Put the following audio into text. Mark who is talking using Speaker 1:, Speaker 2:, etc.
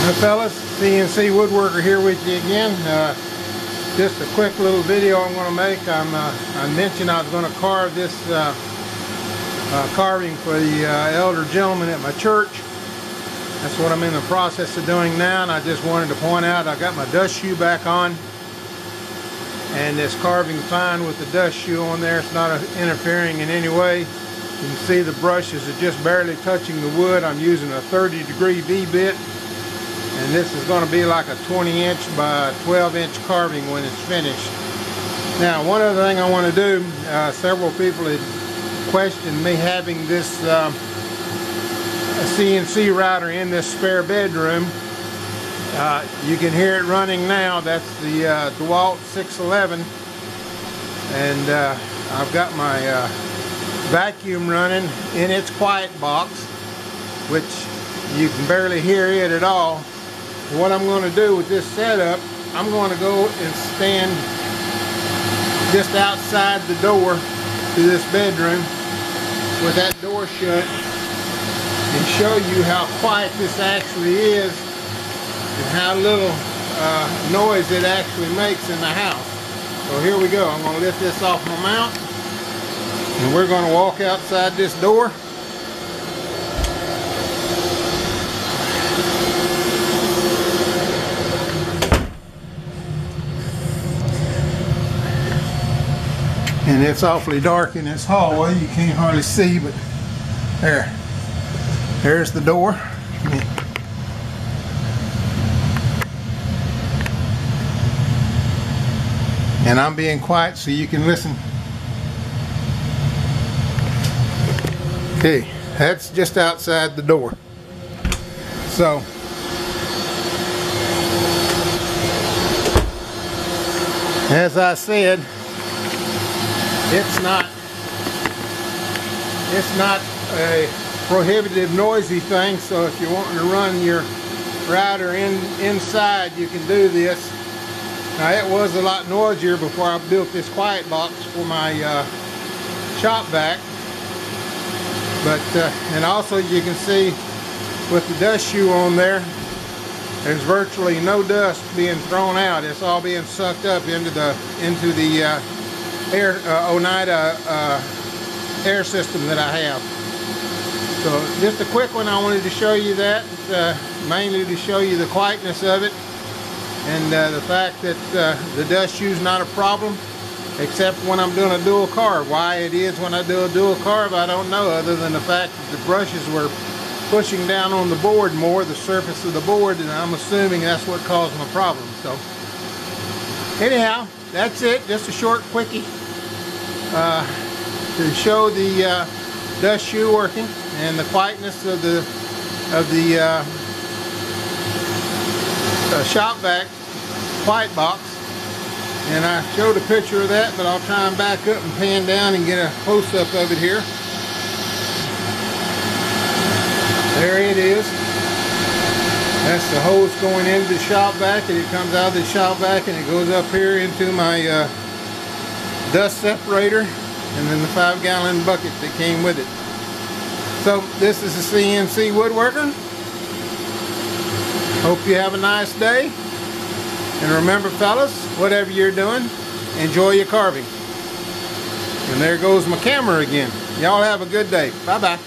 Speaker 1: Hi fellas, CNC Woodworker here with you again. Just a quick little video I'm going to make. I mentioned I was going to carve this carving for the elder gentleman at my church. That's what I'm in the process of doing now, and I just wanted to point out I got my dust shoe back on, and this carving fine with the dust shoe on there. It's not interfering in any way. You can see the brushes are just barely touching the wood. I'm using a 30-degree V-bit. And this is going to be like a 20-inch by 12-inch carving when it's finished. Now, one other thing I want to do, several people had questioned me having this CNC router in this spare bedroom. You can hear it running now. That's the DeWalt 611. And I've got my vacuum running in its quiet box, which you can barely hear it at all. What I'm going to do with this setup, I'm going to go and stand just outside the door to this bedroom with that door shut and show you how quiet this actually is and how little noise it actually makes in the house. So here we go. I'm going to lift this off my mount and we're going to walk outside this door. And it's awfully dark in this hallway. You can't hardly see, but there's the door. And I'm being quiet so you can listen. Okay, that's just outside the door. So, as I said, it's not a prohibitive noisy thing, so if you're wanting to run your router inside, you can do this. Now, it was a lot noisier before I built this quiet box for my shop vac, but and also you can see with the dust shoe on there, there's virtually no dust being thrown out. It's all being sucked up into the Oneida air system that I have. So just a quick one, I wanted to show you that, mainly to show you the quietness of it and the fact that the dust shoe is not a problem, except when I'm doing a dual carve. Why it is when I do a dual carve, I don't know, other than the fact that the brushes were pushing down on the board more, the surface of the board, and I'm assuming that's what caused my problem. So anyhow, that's it. Just a short quickie to show the dust shoe working and the quietness of the shop vac quiet box. And I showed a picture of that, but I'll try and back up and pan down and get a close-up of it here. There it is. That's the hose going into the shop vac, and it comes out of the shop vac and it goes up here into my dust separator and then the 5-gallon bucket that came with it. So this is a CNC Woodworker. Hope you have a nice day. And remember fellas, whatever you're doing, enjoy your carving. And there goes my camera again. Y'all have a good day. Bye-bye.